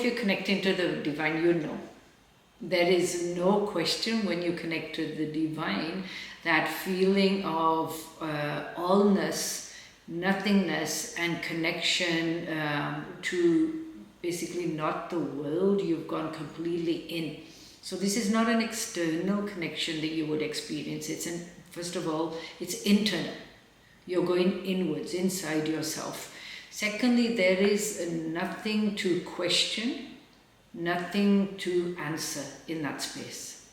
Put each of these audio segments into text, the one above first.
if you're connecting to the divine, you know. There is no question when you connect to the divine, that feeling of allness, nothingness, and connection to basically not the world. You've gone completely in. So this is not an external connection that you would experience. First of all, it's internal. You're going inwards, inside yourself. Secondly, there is nothing to question, nothing to answer in that space.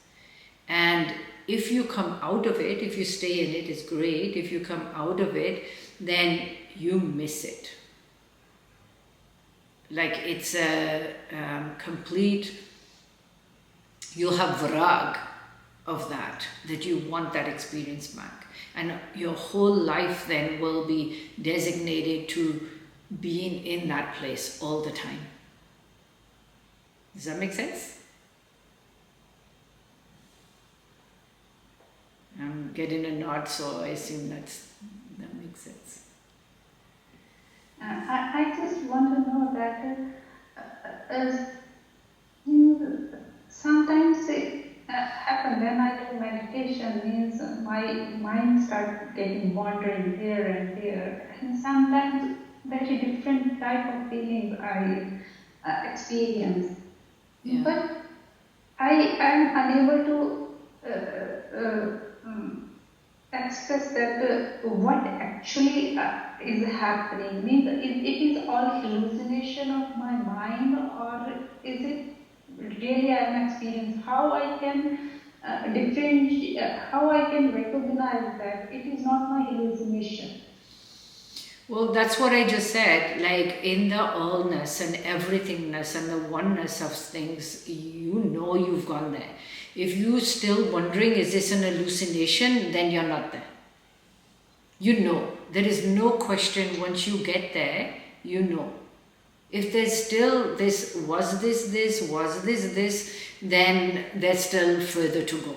And if you come out of it, if you stay in it, it's great. If you come out of it, then you miss it. Like it's a complete, you'll have vrag of that you want that experience back. And your whole life then will be designated to being in that place all the time. Does that make sense? I'm getting a nod, so I assume that makes sense. I just want to know that sometimes it happens when I do meditation, means my mind starts getting wandering here and there, and sometimes very different type of feelings I experience. Yeah. But I am unable to express that what actually is happening. Means it is all hallucination of my mind, or is it really I am experiencing? How I can differentiate, how I can recognize that it is not my hallucination? Well, that's what I just said. Like in the allness and everythingness and the oneness of things, you know you've gone there. If you're still wondering, is this an hallucination, then you're not there. You know. There is no question. Once you get there, you know. If there's still this, was this, then there's still further to go.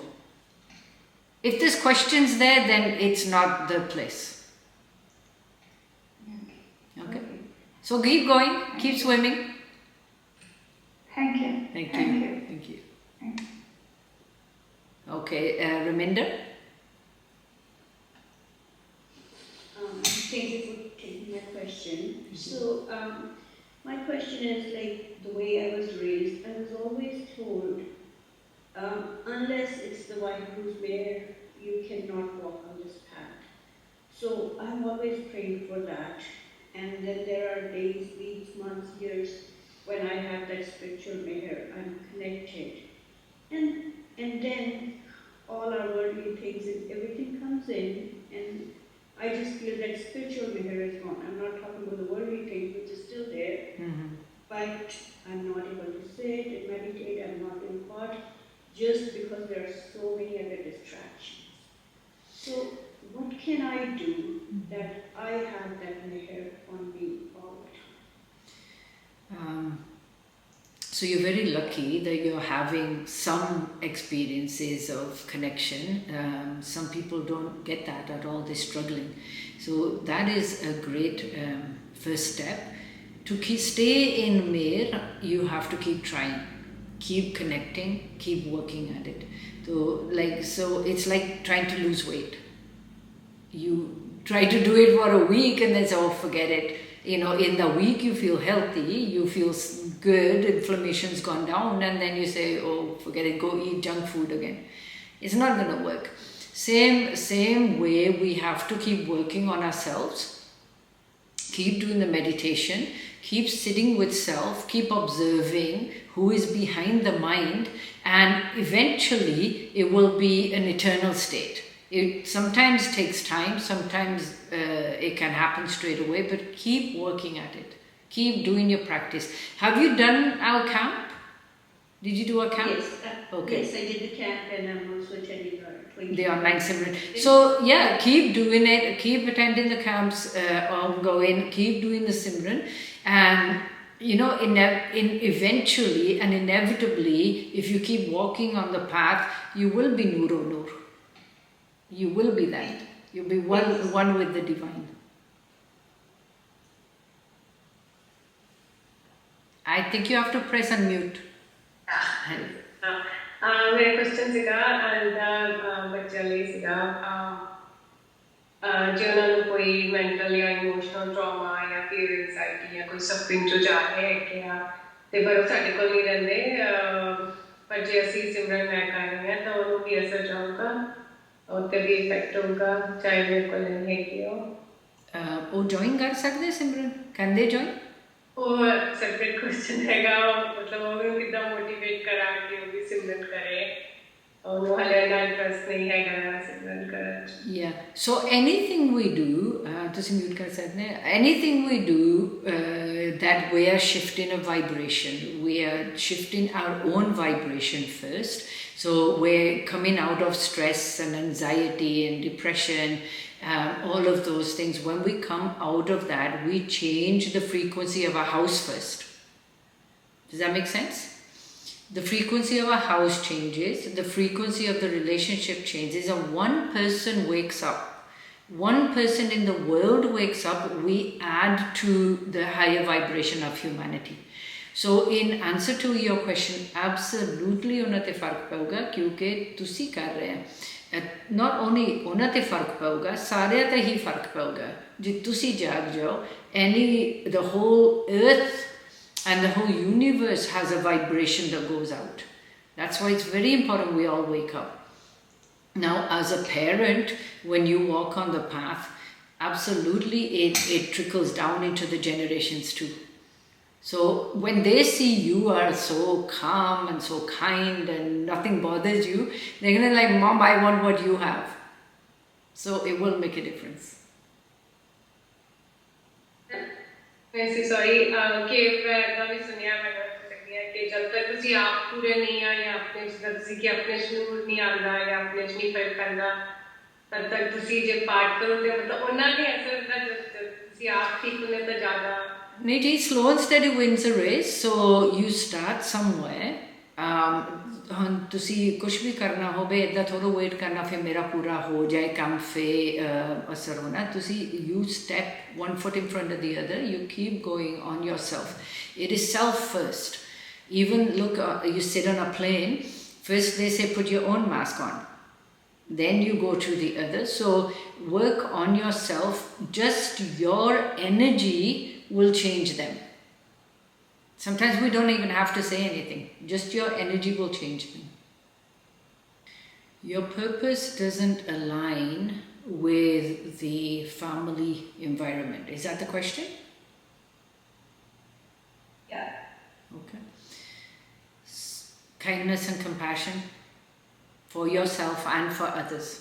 If there's questions there, then it's not the place. Okay. So keep going, keep swimming. Thank you. Thank you. Okay, Raminder? Thank you for taking my question. So, my question is, like, the way I was raised, I was always told, unless it's the white who's there, you cannot walk on this path. So I've always prayed for that. And then there are days, weeks, months, years when I have that spiritual meher, I'm connected. And then all our worldly things, everything comes in, and I just feel that spiritual meher is gone. I'm not talking about the worldly things, which is still there, but I'm not able to sit and meditate, I'm not in thought, just because there are so many other distractions. So what can I do that I have that meher on me all the time? So you're very lucky that you're having some experiences of connection. Some people don't get that at all, they're struggling. So that is a great first step. To stay in Mehr, you have to keep trying, keep connecting, keep working at it. So it's like trying to lose weight. You try to do it for a week and then say, oh, forget it. You know, in the week you feel healthy, you feel good, inflammation's gone down, and then you say, oh, forget it, go eat junk food again. It's not going to work. Same way, we have to keep working on ourselves, keep doing the meditation, keep sitting with self, keep observing who is behind the mind, and eventually it will be an eternal state. It sometimes takes time, sometimes it can happen straight away, but keep working at it. Keep doing your practice. Have you done our camp? Did you do a camp? Yes, okay. Yes, I did the camp, and I'm also attending the online Simran. So yeah, keep doing it, keep attending the camps ongoing, keep doing the Simran, and you know, eventually and inevitably, if you keep walking on the path, you will be Nur o Nur. You will be that. You'll be one with the divine. I think you have to press unmute. मेरा question ਸੀਗਾ ਬੱਚਿਆਂ ਲਈ ਸੀਗਾ ਜੇ ਉਹਨਾਂ ਨੂੰ ਕੋਈ mental ਜਾਂ ਇਮੋਸ਼ਨਲ ਟਰਾਮਾ ਜਾਂ ਫਿਰ ਐਂਜ਼ਾਈਟੀ ਜਾਂ ਕੋਈ ਸਫਰਿੰਗ ਚੋਂ ਜਾ ਰਹੇ ਹੈਗੇ ਆ ਤੇ ਪਰ ਉਹ ਸਾਡੇ ਕੋਲ ਨਹੀਂ ਰਹਿੰਦੇ ਪਰ ਜੇ ਅਸੀਂ ਸਿਮਰਨ ਮੈਂ ਕਰ ਰਹੇ ਹਾਂ ਤਾਂ ਉਹਨੂੰ ਕੀ ਅਸਰ ਜਾਊਗਾ ਉੱਤੇ ਵੀ ਇਫੈਕਟ ਹੋਊਗਾ ਚਾਹੇ ਮੇਰੇ ਕੋਲ ਨਹੀਂ ਹੈਗੀ ਉਹ ਜੁਆਇਨ ਕਰ ਸਕਦੇ ਸਿਮਰਨ can they join ਉਹ ਸੈਪਰੇਟ ਕੁਐਸਚਨ ਹੈਗਾ ਮਤਲਬ ਉਹਨੂੰ ਕਿੱਦਾਂ ਮੋਟੀਵੇਟ ਕਰਾਂ ਕਿ ਉਹ ਵੀ ਸਿਮਰਨ ਕਰੇ ਉਹਨੂੰ ਹਾਲੇ ਨਾ ਇੰਟਰਸਟ ਨਹੀਂ ਹੈਗਾ ਸਿਮਰਨ ਕਰਨ yeah so anything we do ਤੁਸੀਂ mute ਕਰ ਸਕਦੇ anything we do that we are shifting a vibration we are shifting our own vibration first so we're coming out of stress and anxiety and depression all of those things when we come out of that we change the frequency of our house first does that make sense the frequency of our house changes the frequency of the relationship changes and one person wakes up one person in the world wakes up we add to the higher vibration of humanity so in answer to your question absolutely ਉਹਨਾਂ ਤੇ ਫਰਕ ਪਊਗਾ ਕਿਉਂਕਿ ਤੁਸੀਂ ਕਰ ਰਹੇ ਹੋ not only ਉਹਨਾਂ ਤੇ ਫਰਕ ਪਊਗਾ ਸਾਰਿਆਂ ਤੇ ਹੀ ਫਰਕ ਪਊਗਾ ਜੇ ਤੁਸੀਂ ਜਾਗ ਜਾਓ the whole earth and the whole universe has a vibration that goes out that's why it's very important we all wake up now as a parent when you walk on the path absolutely it trickles down into the generations too so when they see you are so calm and so kind and nothing bothers you they're gonna like mom I want what you have so it will make a difference ਵੈਸੇ sorry ਕਿ ਮੈਂ ਵੀ ਸੁਣਿਆ ਮੈਂ ਦੱਸ ਸਕਦੀ ਹਾਂ ਕਿ ਜਦ ਤੱਕ ਤੁਸੀਂ ਆਪ ਪੂਰੇ ਨਹੀਂ ਆ ਜਾਂ ਆਪਣੇ ਜਿੱਦਾਂ ਤੁਸੀਂ ਕਿ ਆਪਣੇ ਸ਼ਨੂਰ ਨਹੀਂ ਆਉਂਦਾ ਜਾਂ ਆਪਣੇ 'ਚ ਨਹੀਂ ਫਰਕ ਕਰਦਾ ਤਦ ਤੱਕ ਤੁਸੀਂ ਜੇ ਪਾਠ ਕਰੋ ਤੇ ਮਤਲਬ ਉਹਨਾਂ ਦੇ ਅਸਰ ਦਾ ਜਦ ਤੁਸੀਂ ਆਪ ਠੀਕ ਹੁੰਦੇ ਤਾਂ ਜ਼ਿਆਦਾ Niti, slow and steady wins a race so you start somewhere ਹੁਣ ਤੁਸੀਂ ਕੁਝ ਵੀ ਕਰਨਾ ਹੋਵੇ ਇੱਦਾਂ ਥੋੜ੍ਹਾ ਵੇਟ ਕਰਨਾ ਫਿਰ ਮੇਰਾ ਪੂਰਾ ਹੋ ਜਾਏ ਕੰਮ ਫਿਰ ਅਸਰ ਹੋਣਾ ਤੁਸੀਂ you step one foot in front of the other you keep going on yourself it is self first even look you sit on a plane first they say put your own mask on then you go to the other so work on yourself just your energy will change them sometimes we don't even have to say anything just your energy will change them your purpose doesn't align with the family environment is that the question Yeah. okay kindness and compassion for yourself and for others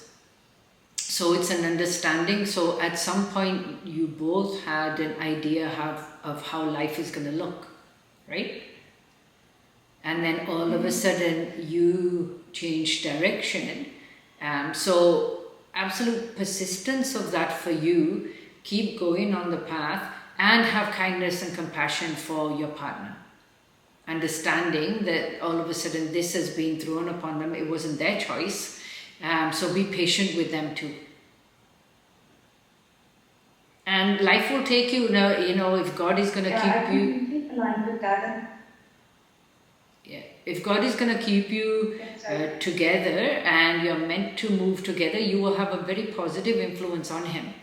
so it's an understanding so at some point you both had an idea of how life is going to look right and then all of a sudden you change direction so absolute persistence of that for you keep going on the path and have kindness and compassion for your partner understanding that all of a sudden this has been thrown upon them it wasn't their choice so be patient with them too and life will take you if God is going to keep you aligned with that. Yeah, if God is going to keep you together and you're meant to move together, you will have a very positive influence on Him.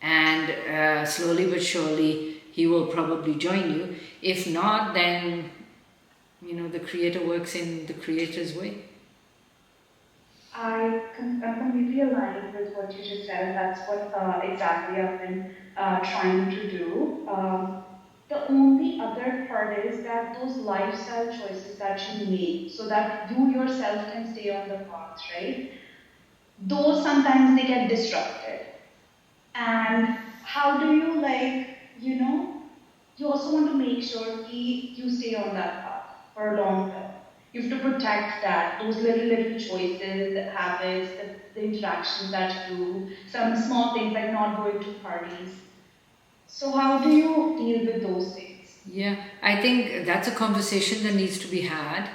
And slowly but surely, He will probably join you. If not, then, the Creator works in the Creator's way. I'm completely aligned with what you just said, and that's what exactly I've been trying to do. The only other part is that those lifestyle choices that you make so that you yourself can stay on the path, right? Those sometimes they get disrupted. And how do you, you also want to make sure you stay on that path for a long term. You have to protect that, those little choices, the habits, the interactions that you do, some small things like not going to parties. So how do you deal with those things? Yeah, I think that's a conversation that needs to be had.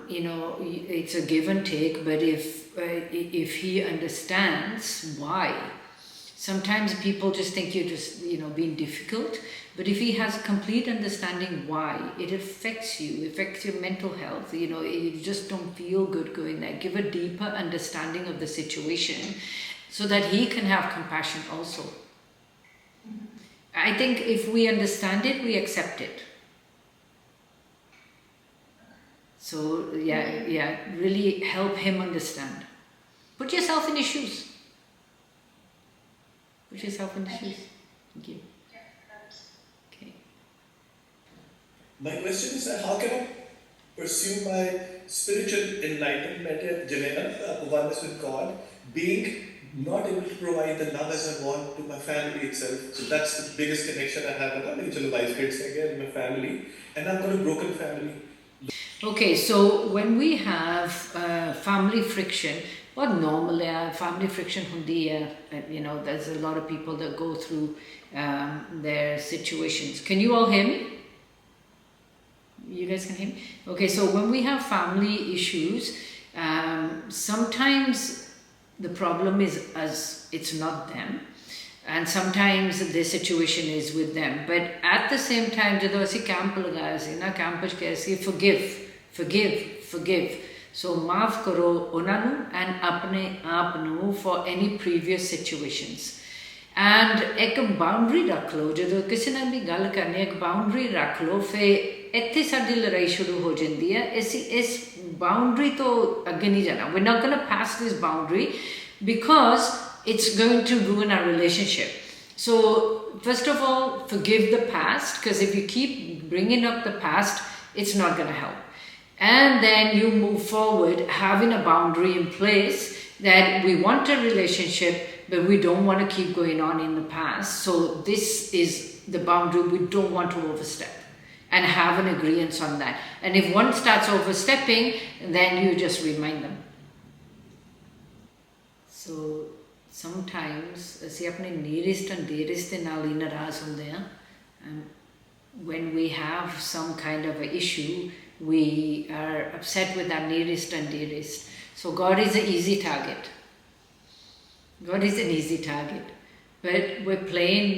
It's a give and take, but if he understands why, Sometimes people just think you're just, being difficult. But if he has complete understanding why, it affects you, affects your mental health, you just don't feel good going there. Give a deeper understanding of the situation so that he can have compassion also. I think if we understand it, we accept it. So yeah, really help him understand. Put yourself in his shoes. Put yourself in the shoes. Thank you. Okay. My question is that how can I pursue my spiritual enlightenment, Jelena, oneness with God, being not able to provide the love as I want to my family itself? So that's the biggest connection I have with my family, and I've got a broken family. Okay, so when we have family friction, or normally family friction hundi hai, there's a lot of people that go through their situations. Can you all hear me? You guys can hear me? Okay, so when we have family issues, sometimes the problem is us, it's not them. And sometimes the situation is with them. But at the same time, ਜਦੋਂ ਅਸੀਂ camp ਲਗਾਇਆ ਸੀ ਨਾ, camp ਵਿੱਚ ਕਿਹਾ ਸੀ forgive. So ਮਾਫ ਕਰੋ ਉਹਨਾਂ ਨੂੰ and ਆਪਣੇ ਆਪ ਨੂੰ for any previous situations. And ਇੱਕ ਬਾਉਂਡਰੀ ਰੱਖ ਲਓ, ਜਦੋਂ ਕਿਸੇ ਨਾਲ ਵੀ ਗੱਲ ਕਰਨੀ ਇੱਕ ਬਾਉਂਡਰੀ ਰੱਖ ਲਓ, ਫਿਰ ਇੱਥੇ ਸਾਡੀ ਲੜਾਈ ਸ਼ੁਰੂ ਹੋ ਜਾਂਦੀ ਹੈ। ਅਸੀਂ ਇਸ ਬਾਉਂਡਰੀ ਤੋਂ ਅੱਗੇ ਨਹੀਂ ਜਾਣਾ। We're not going to pass this boundary because it's going to ruin our relationship. So first of all, forgive the past, because if you keep bringing up the past, it's not going to help. And then you move forward having a boundary in place that we want a relationship, but we don't want to keep going on in the past. So this is the boundary we don't want to overstep, and have an agreement on that. And if one starts overstepping, then you just remind them. So sometimes ਅਸੀਂ ਆਪਣੇ nearest and dearest ਦੇ ਨਾਲ ਹੀ ਨਾਰਾਜ਼ ਹੁੰਦੇ ਹਾਂ. When we have some kind of an issue, we are upset with our nearest and dearest. So God is an easy target. God is an easy target. But we're playing,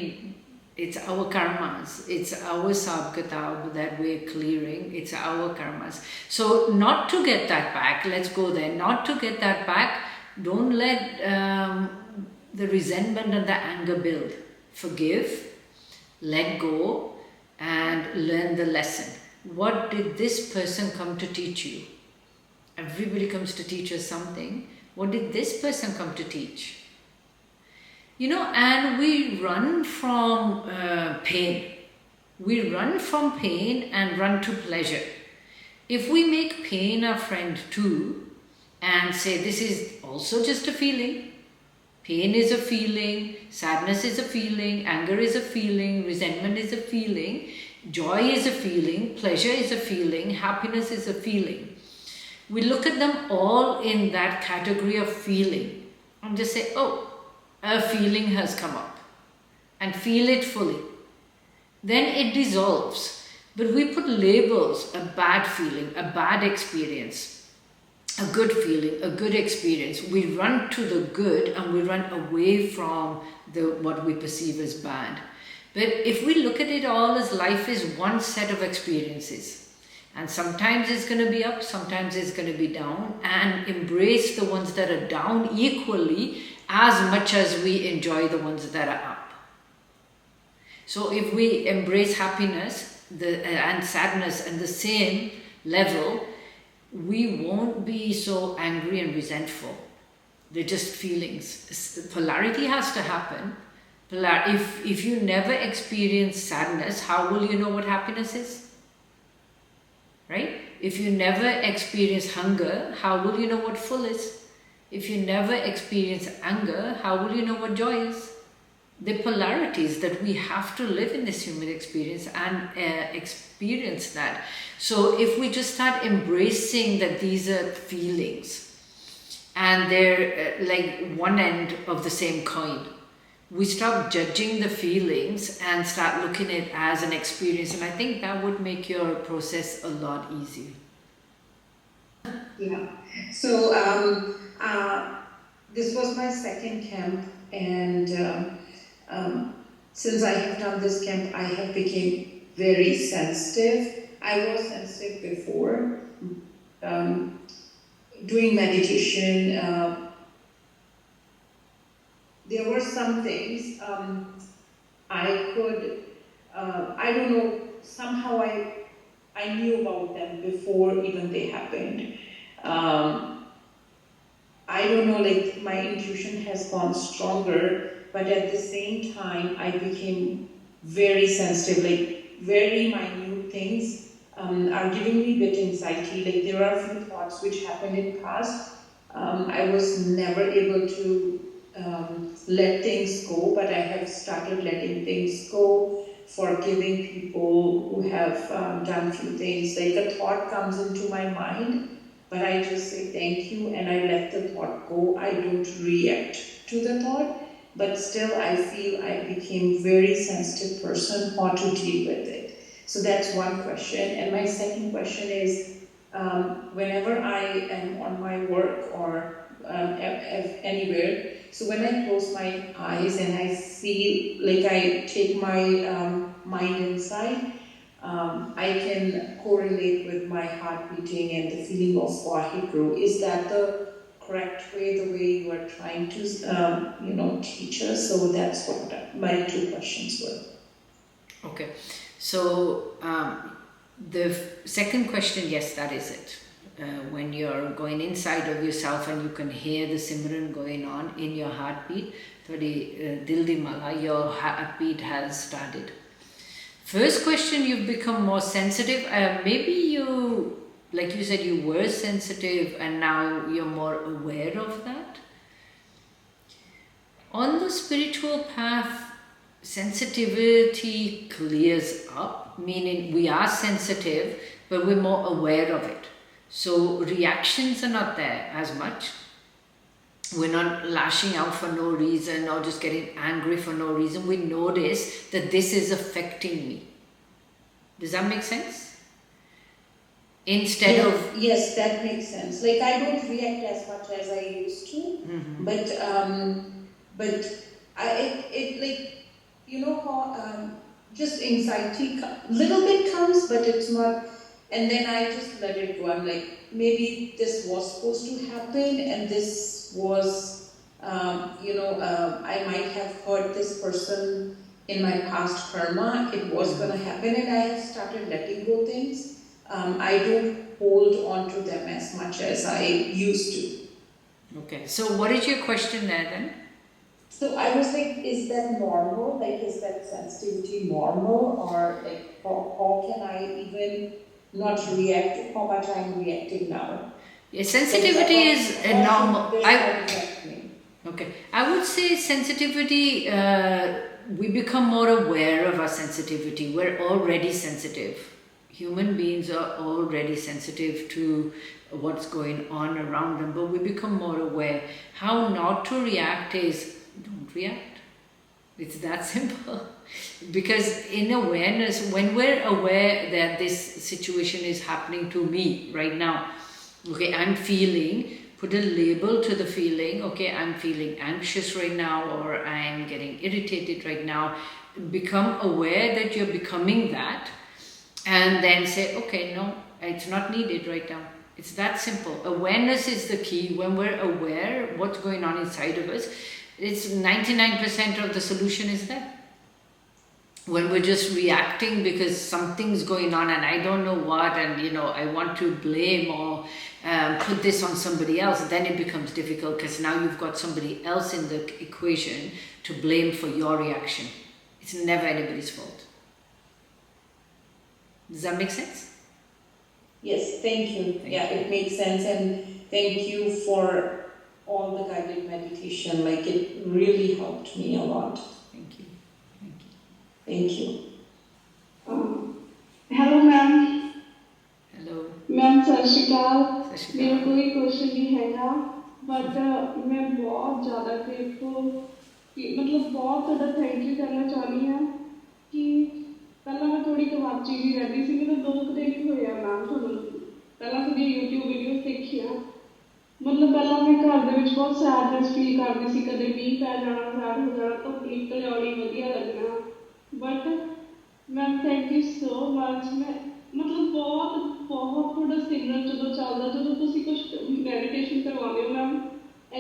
it's our karmas, it's our sabkatab that we're clearing, it's our karmas. So not to get that back, let's go there, not to get that back, don't let the resentment and the anger build. Forgive, let go, and learn the lesson. What did this person come to teach you? Everybody comes to teach us something. What did this person come to teach? And we run from pain. We run from pain and run to pleasure. If we make pain our friend too, and say this is also just a feeling, pain is a feeling, sadness is a feeling, anger is a feeling, resentment is a feeling, joy is a feeling, pleasure is a feeling, happiness is a feeling. We look at them all in that category of feeling and just say, oh, a feeling has come up, and feel it fully. Then it dissolves. But we put labels, a bad feeling, a bad experience, a good feeling, a good experience. We run to the good and we run away from what we perceive as bad. But if we look at it all as life is one set of experiences, and sometimes it's going to be up, sometimes it's going to be down, and embrace the ones that are down equally as much as we enjoy the ones that are up. So if we embrace happiness and sadness in the same level, we won't be so angry and resentful. They're just feelings. Polarity has to happen. If you never experience sadness, how will you know what happiness is? Right? If you never experience hunger, how will you know what full is? If you never experience anger, how will you know what joy is? The polarities that we have to live in this human experience and experience that. So if we just start embracing that these are feelings and they're like one end of the same coin, we stop judging the feelings and start looking at it as an experience. And I think that would make your process a lot easier. Yeah. So this was my second camp and since I have done this camp, I have become very sensitive. I was sensitive before. Doing meditation, there were some things I could, I don't know, somehow I knew about them before even they happened. I don't know, like my intuition has gone stronger, but at the same time, I became very sensitive, like very minute things are giving me a bit anxiety. Like there are a few thoughts which happened in past. I was never able to let things go, but I have started letting things go, forgiving people who have done few things. Like a thought comes into my mind, but I just say thank you and I let the thought go. I don't react to the thought, but still I feel I became very sensitive person how to deal with it. So that's one question. And my second question is, whenever I am on my work or anywhere, so when I close my eyes and I feel like I take my mind inside, I can correlate with my heart beating and the feeling of Waheguru. Is that the correct way, the way you are trying to, teach us? So that's what my two questions were. Okay, so the second question, yes, that is it. When you're going inside of yourself and you can hear the Simran going on in your heartbeat, Dil Di Mala, your heartbeat has started. First question, you've become more sensitive. Maybe you, like you said, you were sensitive and now you're more aware of that. On the spiritual path, sensitivity clears up, meaning we are sensitive, but we're more aware of it. So reactions are not there as much. We're not lashing out for no reason or just getting angry for no reason. We notice that this is affecting me. Does that make sense? Instead of... Yes, that makes sense. Like I don't react as much as I used to, but it like, you know how just anxiety little bit comes, but it's not, and then I just let it go. I'm like, maybe this was supposed to happen, and this was, I might have hurt this person in my past karma. It was going to happen, and I have started letting go things. I don't hold on to them as much as I used to. Okay, so what is your question there then? So I was like, is that normal? Like, is that sensitivity normal? Or like, how can I even not react to how much I'm reacting now? Yeah, sensitivity is normal. Okay, I would say sensitivity, we become more aware of our sensitivity. We're already sensitive. Human beings are already sensitive to what's going on around them, but we become more aware. How not to react is, don't react. It's that simple. Because in awareness, when we're aware that this situation is happening to me right now, okay, I'm feeling, put a label to the feeling, okay, I'm feeling anxious right now, or I'm getting irritated right now. Become aware that you're becoming that, and then say, okay, no, it's not needed right now. It's that simple. Awareness is the key. When we're aware what's going on inside of us, it's 99% of the solution is there. When we're just reacting because something's going on and I don't know what, and I want to blame or put this on somebody else, then it becomes difficult, because now you've got somebody else in the equation to blame for your reaction. It's never anybody's fault. Does that make sense? Yes, thank you. It makes sense, and thank you for all the guided meditation. Like, it really helped me a lot. Thank you. Thank you. Hello, ma'am. Hello. Ma'am, Sukhy Mahal. मेरा कोई question नहीं हैगा, but मैं बहुत ज़्यादा grateful कि मतलब बहुत ज़्यादा थैंक यू करना चाहती हूँ कि पहला मैं थोड़ी कबाची जी रहती सी, मैं 2 दिन ही होया मैम, थोड़ा पहला कभी यूट्यूब वीडियोस देखिया, ਮਤਲਬ ਪਹਿਲਾਂ ਮੈਂ ਘਰ ਦੇ ਵਿੱਚ ਬਹੁਤ ਸੈਡਨੈਸ ਫੀਲ ਕਰਦੀ ਸੀ, ਕਦੇ ਮੀਂਹ ਪੈ ਜਾਣਾ, ਸੈਡ ਹੋ ਜਾਣਾ, ਧੁੱਪ ਨਿਕਲ ਆਉਣੀ, ਵਧੀਆ ਲੱਗਣਾ। But ma'am thank you so much. ਮੈਂ ਮਤਲਬ ਬਹੁਤ ਬਹੁਤ ਤੁਹਾਡਾ ਸਿਮਰਨ ਜਦੋਂ ਚੱਲਦਾ, ਜਦੋਂ ਤੁਸੀਂ ਕੁਛ ਮੈਡੀਟੇਸ਼ਨ ਕਰਵਾਉਂਦੇ ਹੋ ਮੈਮ,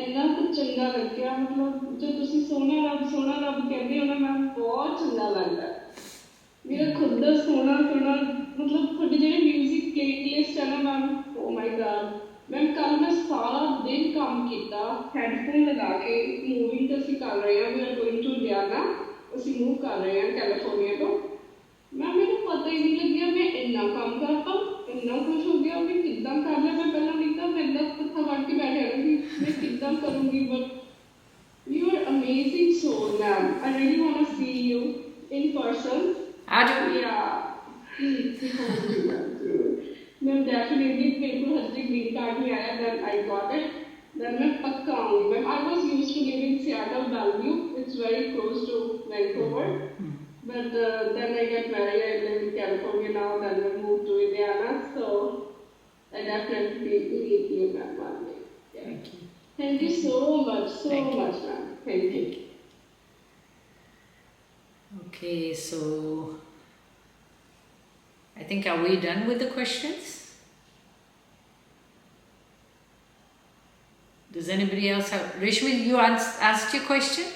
ਇੰਨਾ ਕੁ ਚੰਗਾ ਲੱਗਿਆ। ਮਤਲਬ ਜੋ ਤੁਸੀਂ ਸੋਹਣਾ ਰੱਬ ਕਹਿੰਦੇ ਹੋ ਨਾ ਮੈਮ, ਬਹੁਤ ਚੰਗਾ ਲੱਗਦਾ। ਮੇਰਾ ਖੁਦ ਦਾ ਸੋਹਣਾ ਸੋਹਣਾ ਮਤਲਬ ਤੁਹਾਡੇ ਜਿਹੜੇ ਮਿਊਜ਼ਿਕ ਪਲੇਲਿਸਟ ਹੈ ਨਾ ਮੈਮ, ਓ ਮਾਈ ਗॉड। ਮੈਮ ਕੱਲ ਮੈਂ ਸਾਰਾ ਦਿਨ ਕੰਮ ਕੀਤਾ ਹੈਡਫੋਨ ਲਗਾ ਕੇ। ਮੂਵਿੰਗ ਤਾਂ ਅਸੀਂ ਕਰ ਰਹੇ ਹਾਂ, we are going to Indiana, ਅਸੀਂ ਮੂਵ ਕਰ ਰਹੇ ਹਾਂ ਕੈਲੀਫੋਰਨੀਆ ਤੋਂ। ਮੈਮ ਮੈਨੂੰ ਪਤਾ ਹੀ ਨਹੀਂ ਲੱਗਿਆ ਮੈਂ ਇੰਨਾ ਕੰਮ ਕਰਤਾ, ਇੰਨਾ ਖੁਸ਼ ਹੋ ਗਿਆ ਵੀ ਕਿੱਦਾਂ ਕਰ ਲਿਆ। ਮੈਂ ਪਹਿਲਾਂ ਨਹੀਂ ਤਾਂ ਮੈਂ ਇੰਨਾ ਪੱਥਾ ਬਣ ਕੇ ਬੈਠ ਜਾਣਾ ਸੀ ਮੈਂ ਕਿੱਦਾਂ ਕਰੂੰਗੀ। But you are amazing soul, ma'am. I really want to see you in person. Yeah. Ma'am definitely मेरे को हर ग्रीन कार्ड ही आया, then I got it, then मैं पक्का आऊंगी ma'am. I was used to live in Seattle Bellevue, it's very close to Vancouver, but then I get married, I live in California now, then I moved to Indiana, so I definitely need you ma'am one day. Yeah. Thank you so much, so much ma'am. Thank you. Okay, so I think, are we done with the questions? Does anybody else have? Rishmi, you asked your question?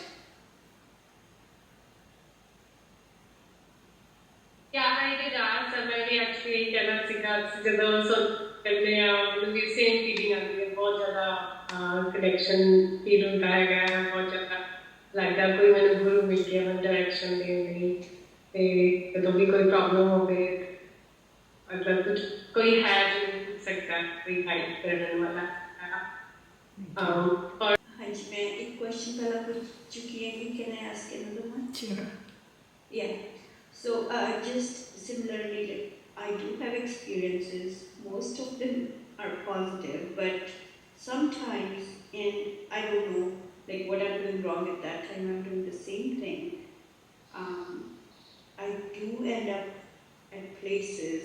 Yeah, I did ask, and I actually cannot see that. ਜਦੋਂ ਸੁਣਦੇ ਆ ਮੈਨੂੰ ਵੀ same feeling ਆਉਂਦੀ ਹੈ, ਬਹੁਤ ਜ਼ਿਆਦਾ connection feel ਹੁੰਦਾ ਹੈਗਾ, ਬਹੁਤ ਜ਼ਿਆਦਾ ਲੱਗਦਾ ਕੋਈ ਮੈਨੂੰ ਗੁਰੂ ਮਿਲ ਗਿਆ ਮੈਨੂੰ ਡਾਇਰੈਕਸ਼ਨ ਦੇਣ ਲਈ। ਅਤੇ ਜਦੋਂ ਵੀ ਕੋਈ ਪ੍ਰੋਬਲਮ ਹੋਵੇ, ਮਤਲਬ ਕੁਝ ਕੋਈ ਹੈ ਜੋ ਪੁੱਛ ਸਕਦਾ, ਕੋਈ ਹੈਲਪ ਕਰਨ ਵਾਲਾ। ਔਰ ਹਾਂਜੀ, ਮੈਂ ਇੱਕ ਕੁਐਸਚਨ ਪਹਿਲਾਂ ਪੁੱਛ ਚੁੱਕੀ ਹੈਗੀ, can I ask another one? Sure. Yeah. So just similarly, like, I do have experiences. Most of them are positive, but sometimes, and I don't know, like what I'm doing wrong at that time. I'm doing the same thing. I do end up at places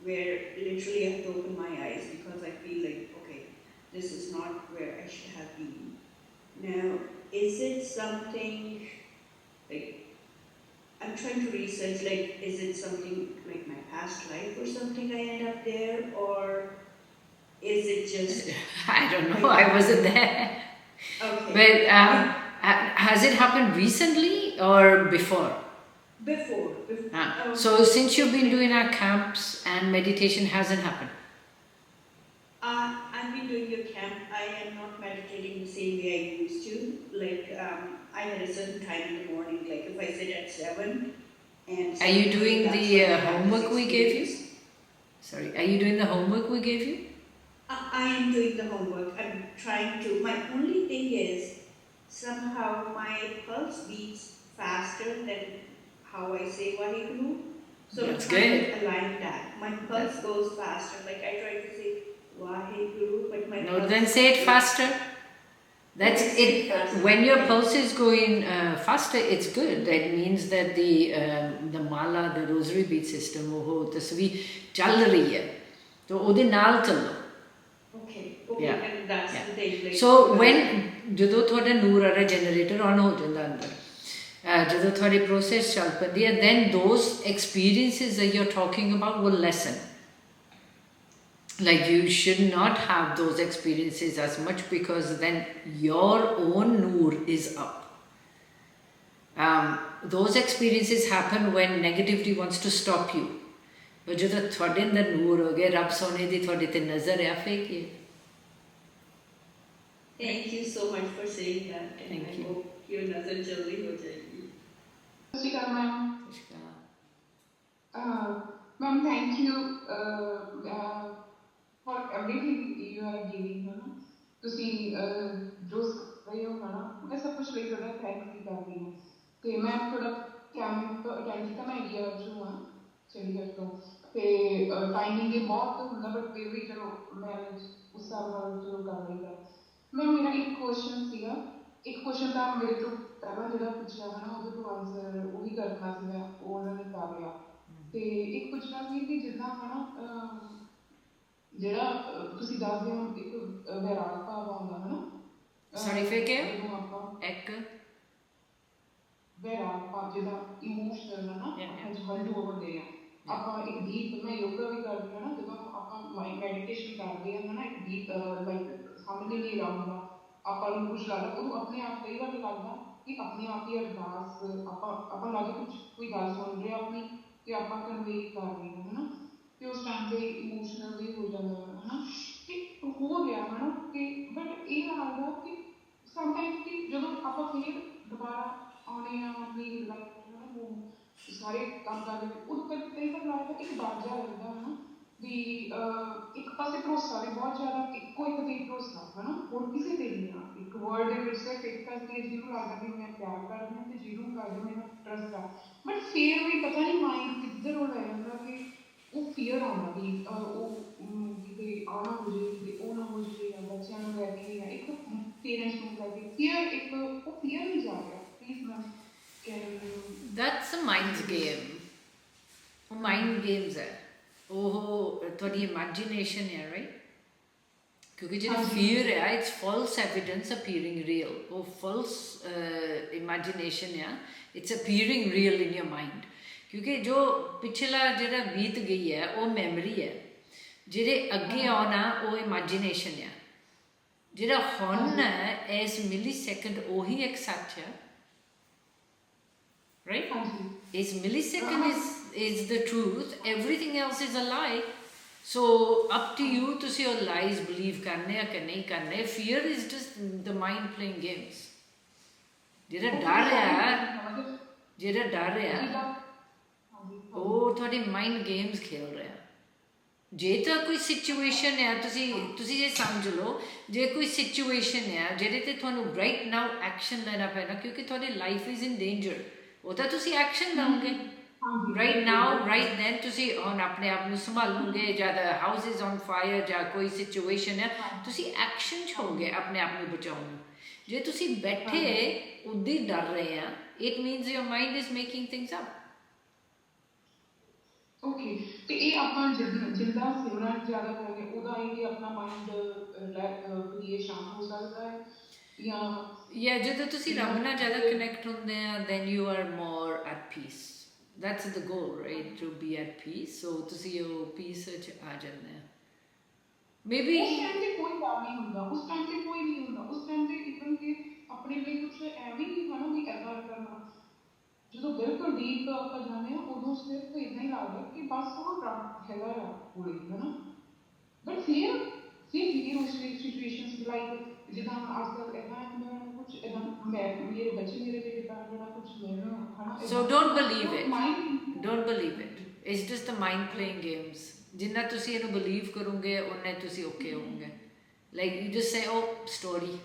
where literally I have to open my eyes because I feel like, okay, this is not where I should have been. Now, is it something like, I'm trying to research, like, is it something like my past life or something I end up there, or is it just... I don't know, I wasn't there. Okay. But has it happened recently or before? Before. So since you've been doing our camps and meditation hasn't happened? I've been doing your camp. I am not meditating the same way I used to. Like, I had a certain time in the morning, like if I sit at 7 and... Are you doing the homework we gave you? Sorry, are you doing the homework we gave you? I am doing the homework. I'm trying to. My only thing is, somehow my pulse beats faster than how I say Waheguru. So That's I'm trying good. to align that. My pulse goes faster. Like I try to say Waheguru, but my No, pulse then say it faster. That's it. When your pulse is going faster, it's good. That means that the mala, the rosary bead system, वो तस्वीर चल रही है, तो उधे नाल चलो. Okay, Yeah. and that's Yeah. the thing. Like, So when ਜਦੋਂ ਤੁਹਾਡਾ ਨੂਰ ਆ ਰਿਹਾ ਜਨਰੇਟਰ on ਹੋ ਜਾਂਦਾ ਅੰਦਰ, ਜਦੋਂ ਤੁਹਾਡੀ process ਚੱਲ ਪੈਂਦੀ ਹੈ, then those experiences that you're talking about will lessen. Like you should not have those experiences as much because then your own noor is up. Those experiences happen when negativity wants to stop you. But ਜਦੋਂ ਤੁਹਾਡੇ ਅੰਦਰ ਨੂਰ ਹੋ ਗਿਆ, ਰੱਬ ਸੋਨੇ ਦੀ ਤੁਹਾਡੇ ਤੇ ਨਜ਼ਰ ਆ, ਫੇਰ ਕੀ ਹੈ? Thank you so much for saying that, and Thank I you. hope your nazar jaldi ho jayegi. Sukhy ma'am. Ma'am, thank you for everything you are giving. ਤੁਸੀਂ ਜੋ ਰਹੇ ਹੋ ਨਾ, ਮੈਂ ਸਭ ਕੁਝ ਲਈ ਤੁਹਾਡਾ ਥੈਂਕਸ ਵੀ ਕਰਦੀ ਹਾਂ। ਅਤੇ ਮੈਂ ਤੁਹਾਡਾ ਕੈਂਪ ਅਟੈਂਡ ਕੀਤਾ, ਮੈਂ ਇੰਡੀਆ ਚੋਂ ਹਾਂ, ਚੰਡੀਗੜ੍ਹ ਤੋਂ। ਅਤੇ ਟਾਈਮਿੰਗ ਇਹ ਬਹੁਤ ਹੁੰਦਾ, ਬਟ ਫਿਰ ਵੀ ਚਲੋ ਮੈਨੇਜ ਉਸ ਹਿਸਾਬ ਨਾਲ ਚਲੋ ਕਰ ਲਈਦਾ। ਮੈਂ ਮੇਰਾ ਇੱਕ ਕੁਐਸਚਨ ਸੀਗਾ, ਇੱਕ ਕੁਐਸਚਨ ਤਾਂ ਮੇਰੇ ਤੋਂ ਪਹਿਲਾਂ ਜਿਹੜਾ ਪੁੱਛਿਆ ਹੈ ਨਾ, ਉਹਦੇ ਤੋਂ ਆਨਸਰ ਉਹੀ ਕਰਨਾ ਸੀ ਮੈਂ, ਉਹ ਉਹਨਾਂ ਨੇ ਕਰ ਲਿਆ। ਅਤੇ ਇੱਕ ਪੁੱਛਣਾ ਸੀ ਕਿ ਜਿੱਦਾਂ ਹੈ ਨਾ, ਜਿਹੜਾ ਤੁਸੀਂ ਦੱਸਦੇ ਹੋ ਇੱਕ ਵੈਰਾਗ ਭਾਵ ਆਉਂਦਾ ਹੈ ਨਾ ਸੌਰੀ ਫਿਰ ਕਿ ਜਦੋਂ ਆਪਾਂ ਇੱਕ ਵੈਰਾਗ ਭਾਵ ਜਿਹਦਾ ਇਮੋਸ਼ਨਲ ਹੈ ਨਾ ਆਪਾਂ ਹੰਝੂ ਹੁੰਦੇ ਆ ਆਪਾਂ ਇੱਕ ਡੀਪ ਮੈਂ ਯੋਗਾ ਵੀ ਕਰਦੀ ਹਾਂ ਨਾ ਜਦੋਂ ਆਪਾਂ ਮੈਡੀਟੇਸ਼ਨ ਕਰਦੇ ਹਾਂ ਨਾ ਇੱਕ ਡੀਪ ਲਾਈਕ ਸਾਹਮਣੇ ਨਹੀਂ ਆਉਂਦਾ ਆਪਾਂ ਨੂੰ ਕੁਛ ਲੱਗਦਾ ਉਹਨੂੰ ਆਪਣੇ ਆਪ ਕਈ ਵਾਰ ਲੱਗਦਾ ਕਿ ਆਪਣੇ ਆਪ ਹੀ ਅਰਦਾਸ ਆਪਾਂ ਲੱਗੇ ਕੁਛ ਕੋਈ ਗੱਲ ਸੁਣ ਰਹੇ ਆਪਣੀ ਤੇ ਆਪਾਂ ਕਨਵੇ ਕਰ ਰਹੇ ਹਾਂ ਹੈ ਨਾ ਤੇ ਉਸ ਟਾਈਮ ਤੇ ਇਮੋਸ਼ਨਲ ਵੀ ਹੋ ਜਾਂਦਾ ਹੈ ਨਾ ਕਿ ਹੋ ਗਿਆ ਹੈ ਨਾ ਕਿ ਬਟ ਇਹ ਲੱਗਦਾ ਕਿ ਸਮਟਾਈਮ ਕਿ ਜਦੋਂ ਆਪਾਂ ਫਿਰ ਦੁਬਾਰਾ ਆਉਣੇ ਆ ਆਪਣੀ ਲਾਈਫ ਉਹ ਸਾਰੇ ਕੰਮ ਕਰਦੇ ਉਹ ਕਈ ਵਾਰ ਲੱਗਦਾ ਇੱਕ ਡਰ ਜਿਹਾ ਰਹਿੰਦਾ ਹੈ ਨਾ ਵੀ ਇੱਕ ਪਾਸੇ ਭਰੋਸਾ ਵੀ ਬਹੁਤ ਜ਼ਿਆਦਾ ਇੱਕੋ ਇੱਕ ਤੇ ਭਰੋਸਾ ਹੈ ਨਾ ਹੋਰ ਕਿਸੇ ਤੇ ਨਹੀਂ ਆ ਇੱਕ ਵਰਲਡ ਦੇ ਵਿੱਚ ਸਿਰਫ ਇੱਕ ਕਰਕੇ ਜਿਹਨੂੰ ਲੱਗਦਾ ਵੀ ਮੈਂ ਪਿਆਰ ਕਰਦੀ ਹਾਂ ਤੇ ਜਿਹਨੂੰ ਕਰਦੀ ਮੈਨੂੰ ਟਰਸਟ ਆ ਬਟ ਫਿਰ ਵੀ ਪਤਾ ਨਹੀਂ ਮਾਈਂਡ ਕਿੱਧਰ ਹੋ ਲੈ ਜਾਂਦਾ ਕਿ ਉਹ ਫੀਅਰ ਆਉਂਦਾ ਵੀ ਉਹ ਕਿਤੇ ਆਉਣਾ ਹੋ ਜਾਏ ਕਿਤੇ ਉਹ ਨਾ ਹੋ ਜਾਏ ਜਾਂ ਬੱਚਿਆਂ ਨੂੰ ਲੈ ਕੇ ਜਾਂ ਇੱਕ ਪੇਰੈਂਟਸ ਨੂੰ ਲੈ ਕੇ ਫੀਅਰ ਇੱਕ ਉਹ ਫੀਅਰ ਨਹੀਂ ਜਾ ਰਿਹਾ please ma'am that's a minds game ਉਹ ਮਾਈਂਡ ਗੇਮਸ ਹੈ ਉਹ ਤੁਹਾਡੀ ਇਮੈਜੀਨੇਸ਼ਨ ਹੈ ਰਾਈਟ ਕਿਉਂਕਿ ਜਿਹੜਾ ਫੀਅਰ ਹੈ it's false evidence appearing real ਉਹ ਫਾਲਸ ਇਮੈਜੀਨੇਸ਼ਨ ਹੈ it's appearing real in your mind ਕਿਉਂਕਿ ਜੋ ਪਿਛਲਾ ਜਿਹੜਾ ਬੀਤ ਗਈ ਹੈ ਉਹ ਮੈਮਰੀ ਹੈ ਜਿਹੜੇ ਅੱਗੇ ਆਉਣਾ ਉਹ ਇਮੈਜੀਨੇਸ਼ਨ ਹੈ ਜਿਹੜਾ ਹੁਣ ਹੈ ਇਸ ਮਿਲੀ ਸੈਕਿੰਡ ਉਹੀ ਇੱਕ ਸੱਚ ਹੈ right is millisecond is the truth everything else is a lie so up to you to see your lies believe karne ya ke nahi karne fear is just the mind playing games ਜਿਹੜਾ ਡਰ ਹੈ ਉਹ ਤੁਹਾਡੀ mind games ਖੇਲ ਰਿਹਾ ਜੇ ਤਾਂ ਕੋਈ ਸਿਚੁਏਸ਼ਨ ਹੈ ਤੁਸੀਂ ਇਹ ਸਮਝ ਲਓ ਜੇ ਕੋਈ ਸਿਚੁਏਸ਼ਨ ਹੈ ਜਿਹਦੇ ਤੇ ਤੁਹਾਨੂੰ ਰਾਈਟ ਨਾਓ ਐਕਸ਼ਨ ਲੈਣਾ ਪੈਣਾ ਕਿਉਂਕਿ ਤੁਹਾਡੀ ਲਾਈਫ ਇਜ਼ ਇਨ ਡੇਂਜਰ ਉਹ ਤਾਂ ਤੁਸੀਂ ਐਕਸ਼ਨ ਲਓਗੇ ਰਾਈਟ ਨਾਓ ਰਾਈਟ ਦੈਨ ਤੁਸੀਂ ਹੁਣ ਆਪਣੇ ਆਪ ਨੂੰ ਸੰਭਾਲੋਗੇ ਜਦ ਹਾਊਸ ਇਜ਼ ਔਨ ਫਾਇਰ ਜਾਂ ਕੋਈ ਸਿਚੁਏਸ਼ਨ ਹੈ ਤੁਸੀਂ ਐਕਸ਼ਨ 'ਚ ਹੋਗੇ ਆਪਣੇ ਆਪ ਨੂੰ ਬਚਾਉਣ ਨੂੰ ਜੇ ਤੁਸੀਂ ਬੈਠੇ ਉੱਦਾਂ ਹੀ ਡਰ ਰਹੇ ਆ it means your mind is making things up okay ਤੇ ਇਹ ਆਪਾਂ ਜਿੰਦਾ ਸਿਮਰਨ ਜ਼ਿਆਦਾ ਕਰਾਂਗੇ ਉਹਦਾ ਇਹ ਆਪਣਾ ਮਾਈਂਡ ਇਹ ਸ਼ਾਂਤ ਹੋ ਸਕਦਾ ਹੈ ਜਾਂ ਜਦੋਂ ਤੁਸੀਂ ਰੱਬ ਨਾਲ ਜ਼ਿਆਦਾ ਕਨੈਕਟ ਹੁੰਦੇ ਆ then you are more at peace that's the goal right to be at peace so ਤੁਸੀਂ ਉਹ ਪੀਸ 'ਚ ਆ ਜਾਂਦੇ ਆ ਮੇਬੀ ਉਸ ਟਾਈਮ ਤੇ ਕੋਈ ਡਰ ਨਹੀਂ ਹੁੰਦਾ ਉਸ ਟਾਈਮ ਤੇ ਕੋਈ ਨਹੀਂ ਹੁੰਦਾ ਉਸ ਟਾਈਮ ਤੇ ਇਵਨ ਕਿ ਆਪਣੇ ਲਈ ਕੁਛ ਐਵੇਂ ਨਹੀਂ ਹੈ ਨਾ ਵੀ ਇੱਦਾਂ ਕਰਨਾ ਜਦੋਂ ਬਿਲਕੁਲ ਡੀਪ ਆਪਾਂ ਜਾਂਦੇ ਹਾਂ ਉਦੋਂ ਸਿਰਫ ਇੱਦਾਂ ਹੀ ਲੱਗਦਾ ਕਿ ਬਸ ਉਹ ਰੱਬ ਹੈਗਾ ਆ ਕੋਲੇ ਹੈ ਨਾ ਬਟ ਫਿਰ ਉਸ ਸਿਚੁਏਸ਼ਨਸ ਲਾਈਕ ਜਿੱਦਾਂ ਅੱਜ ਕੱਲ੍ਹ ਇੱਦਾਂ ਮੈਂ ਕੁਛ ਇੱਦਾਂ ਮੇਰੇ ਬੱਚੇ ਮੇਰੇ ਤੇ ਡਿਪੈਂਡ ਜਿਹੜਾ ਕੁਛ ਮੈਨੂੰ ਹੈ ਨਾ so don't believe it it's just the mind playing games ਜਿੰਨਾ ਤੁਸੀਂ ਇਹਨੂੰ ਬਲੀਵ ਕਰੋਗੇ ਉਨੇ ਤੁਸੀਂ ਓਕੇ ਹੋਵੋਗੇ like you just say oh story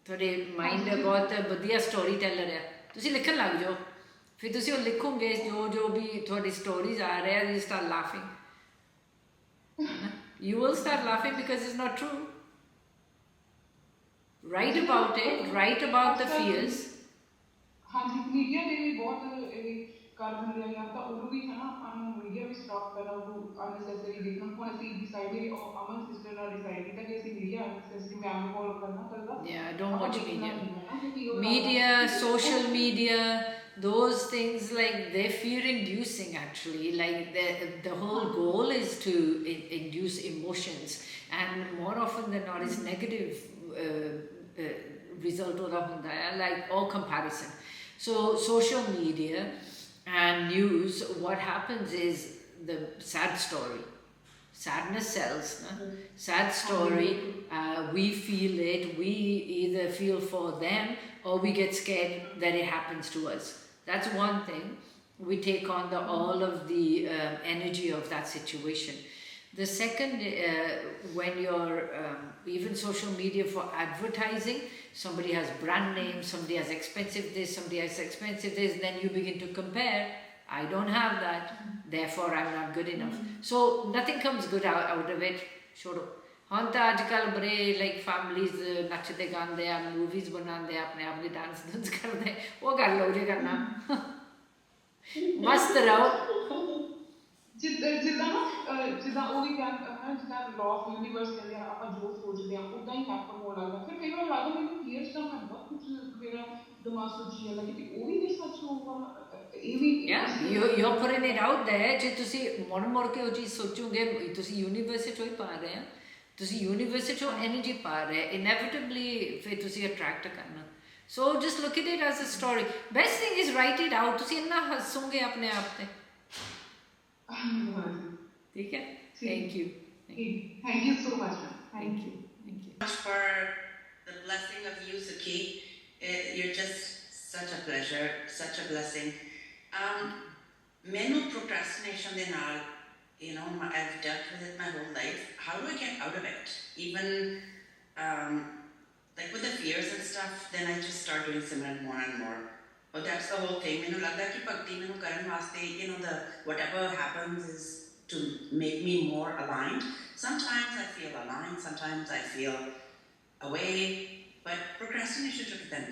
ਤੁਹਾਡੇ ਮਾਈਂਡ ਬਹੁਤ ਵਧੀਆ ਸਟੋਰੀ ਟੈਲਰ ਹੈ ਤੁਸੀਂ ਲਿਖਣ ਲੱਗ ਜਾਓ ਫਿਰ ਤੁਸੀਂ ਉਹ ਲਿਖੋਗੇ ਜੋ ਵੀ ਤੁਹਾਡੀ ਸਟੋਰੀਜ਼ ਆ ਰਿਹਾ you start laughing you will start laughing because it's not true write about it write about the fears ਹਾਂਜੀ ਮੀਡੀਆ ਦੇ ਵੀ ਬਹੁਤ ਇਹ ਕਰ ਦਿੰਦੇ ਆ ਜਾਂ ਤਾਂ ਉਹਨੂੰ ਵੀ ਹੈ ਨਾ ਆਪਾਂ ਨੂੰ ਮੀਡੀਆ ਵੀ ਸਟਾਪ ਕਰਨਾ ਉਹ ਅਨਨੈਸੈਸਰੀ ਦੇਖਣ ਹੁਣ ਅਸੀਂ ਡਿਸਾਈਡ ਮੇਰੀ ਅਮਨ ਸਿਸਟਰ ਨਾਲ ਡਿਸਾਈਡ ਕੀਤਾ ਕਿ ਅਸੀਂ ਮੀਡੀਆ ਅਨਨੈਸੈਸਰੀ ਮੈਮ ਨੂੰ ਫੋਲੋ ਕਰਨਾ ਕਰਦਾ yeah don't watch media social media those things like they're fear inducing actually like the whole goal is to induce emotions and more often than not is negative result of hunda hai like all comparison so social media and news what happens is the sad story sadness sells sad story we feel it we either feel for them or we get scared that it happens to us that's one thing we take on all of the energy of that situation the second when you're even social media for advertising somebody has brand names somebody has expensive this somebody has expensive this then you begin to compare I don't have that therefore I'm not good enough so nothing comes good out of it छोड़ो ਹੁਣ ਤਾਂ ਅੱਜ ਕੱਲ੍ਹ ਬੜੇ like families ਨੱਚਦੇ ਗਾਉਂਦੇ ਆ movies ਬਣਾਉਂਦੇ ਆ ਆਪਣੇ ਆਪ ਦੇ ਡਾਂਸ ਕਰਦੇ ਉਹ ਕਰ ਲਓ ਜੇ ਕਰਨਾ ਮਸਤ ਰਹੋ ਜਿੱਦਾਂ ਨਾ ਜਿੱਦਾਂ ਉਹ ਵੀ ਕਹਿੰਦਾ ਜਿੱਦਾਂ ਲਾਅ ਆਫ ਯੂਨੀਵਰਸ ਕਹਿੰਦੇ ਆ ਆਪਾਂ ਜੋ ਸੋਚਦੇ ਆ ਉੱਦਾਂ ਹੀ ਹੈਪਨ ਹੋਣ ਲੱਗਦਾ ਫਿਰ ਕਈ ਵਾਰ ਲੱਗਦਾ ਮੈਨੂੰ ਹੀਅਰਸ ਦਾ ਮੈਂ ਬਹੁਤ ਕੁਝ ਮੇਰਾ ਦਿਮਾਗ ਸੋਚੀ ਜਾਂਦਾ ਕਿ ਉਹ ਵੀ ਨਹੀਂ ਸੱਚ ਹੋਊਗਾ ਇਹ ਵੀ you're putting it out there ਜੇ ਤੁਸੀਂ ਮੁੜ ਕੇ ਉਹ ਚੀਜ਼ ਸੋਚੋਗੇ ਤੁਸੀਂ ਯੂਨੀਵਰਸ 'ਚੋਂ ਹੀ ਪਾ ਰਹੇ ਆ ਤੁਸੀਂ ਯੂਨੀਵਰਸ 'ਚੋਂ ਐਨਰਜੀ ਪਾ ਰਹੇ ਇਨੈਵਿਟੇਬਲੀ ਫਿਰ ਤੁਸੀਂ ਅਟਰੈਕਟ ਕਰਨਾ so just look at it as a story best thing is write it out ਤੁਸੀਂ ਇੰਨਾ ਹੱਸੋਗੇ ਆਪਣੇ ਆਪ ਤੇ ਠੀਕ ਹੈ thank you thank you so much thank you for the blessing of you Sukhi you're just such a pleasure such a blessing menu procrastination de naal you know I've dealt with it my whole life how do I get out of it even like with the fears and stuff then I just start doing Simran more and more but that's the whole thing menu lagda ki bhakti menu karan vaste you know the whatever happens is to make me more aligned sometimes I feel aligned sometimes I feel away but procrastination took them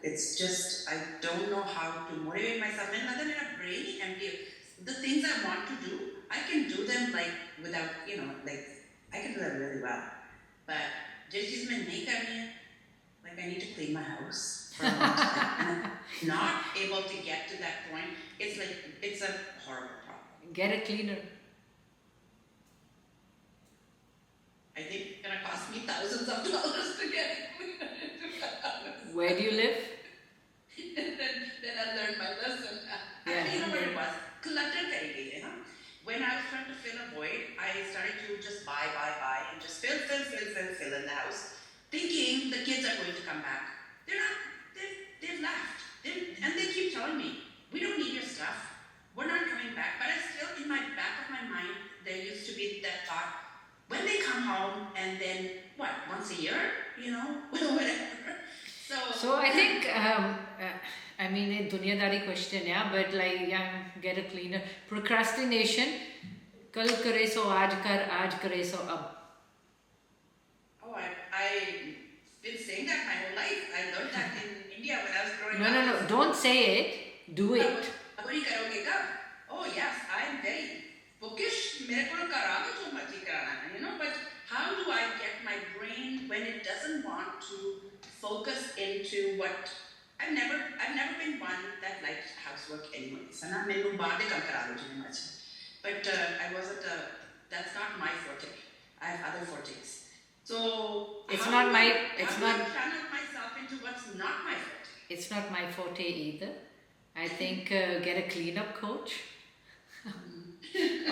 it's just I don't know how to motivate myself and other than a brain empty the things I want to do I can do them like without you know like I can do them really well but just cheez main nahi karni hai like I need to clean my house for a long time and I'm not able to get to that point it's like it's a horrible problem get a cleaner I think it's gonna cost me thousands of dollars to get a cleaner into the house. where do you live then I learned my lesson. Yeah. You know what it was? Clutter kari gayi hai, huh? When I was trying to fill a void, I started to just buy and just fill in the house, thinking the kids are going to come back. They're not. They've left. And they keep telling me, we don't need your stuff. We're not coming back. But I still, in my back of my mind, there used to be that thought, when they come home and then, what, once a year? You know, whatever. So I think, I mean, a दुनियादारी question, yeah, but like, yeah, get a cleaner. Procrastination, कल करे सो आज कर, आज करे सो अब. Oh, I've been saying that my whole life. I learned that in India when I was growing up. No, don't say it, do it. Abhi karoge kab? Oh yes, I am very bookish. मेरे को करा दो जो मर्जी कराना है, you know. But how do I get my brain when it doesn't want to focus into what I've never been one that liked housework anyways. And I'm in baade kam kara do jitne much. But I wasn't that's not my forte. I have other fortes. So It's how not do my I channel myself into what's not my forte? It's not my forte either. I think get a cleanup coach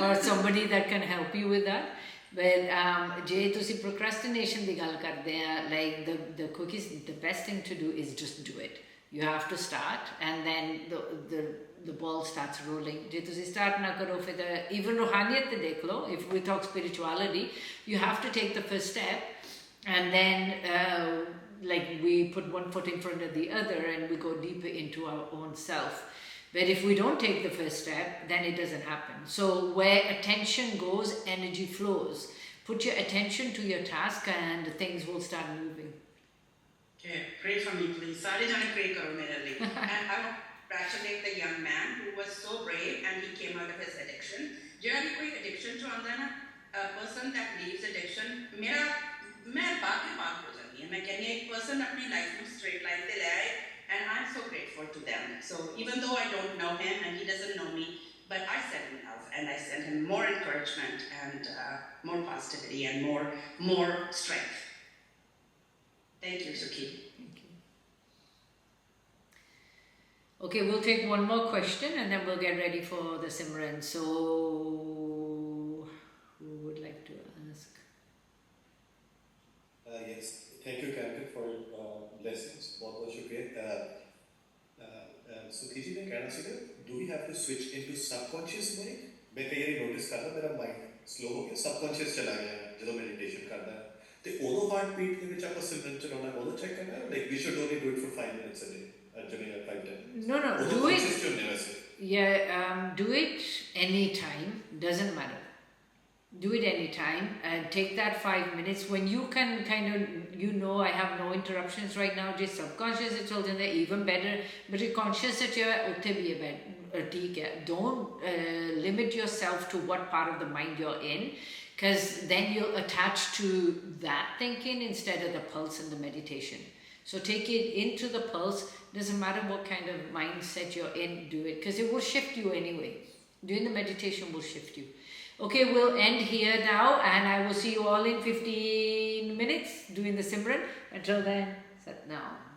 or somebody that can help you with that. But ਜੇ ਤੁਸੀਂ procrastination ਦੀ ਗੱਲ ਕਰਦੇ ਆ like the quickest the best thing to do is just do it. You have to start and then the ball starts rolling. ਜੇ ਤੁਸੀਂ start ਨਾ ਕਰੋ ਫਿਰ even रूहानियत ਤੇ ਦੇਖ ਲਓ if we talk spirituality you have to take the first step and then like we put one foot in front of the other and we go deeper into our own self. But if we don't take the first step, then it doesn't happen. So where attention goes, energy flows. Put your attention to your task and things will start moving. Okay, pray for me please. Sare jane pray karo mere liye. And I want to congratulate the young man who was so brave and he came out of his addiction. Jehda bhi koi addiction to aanda hai na, a person that leaves addiction, main baat ho jati hai. Main कहनी एक person अपनी life में straight line पे ले आए. And I'm so grateful to them. So even though I don't know him and he doesn't know me, but I sent him love and I sent him more encouragement and more positivity and more strength. Thank you, Sukhi. Thank you. Okay, we'll take one more question and then we'll get ready for the Simran. So, who would like to ask? Yes, thank you, Captain, for blessings. बहुत शुक्रिया. Sukhi ji ने कहना सीखा. Do we have to switch into subconscious mode? मैं कई बार notice करता मेरा mind slow हो गया, subconscious चला गया जब meditation करता है. तो ओदो heartbeat के बीच आपको सिमरन चलाना ओदो check करना है. Like we should only do it for 5 minutes a day. Jane 5-10 minutes. No, ओदो do it. conscious क्यों नहीं वैसे? Yeah, do it anytime, doesn't matter. Do it anytime and take that 5 minutes when you can kind of, I have no interruptions right now. Just subconscious it's all even better, but you're conscious that you're don't limit yourself to what part of the mind you're in, because then you'll attach to that thinking instead of the pulse and the meditation. So take it into the pulse. Doesn't matter what kind of mindset you're in, do it, because it will shift you anyway. Doing the meditation will shift you. Okay, we'll end here now, and I will see you all in 15 minutes doing the Simran. Until then, Sat Nam.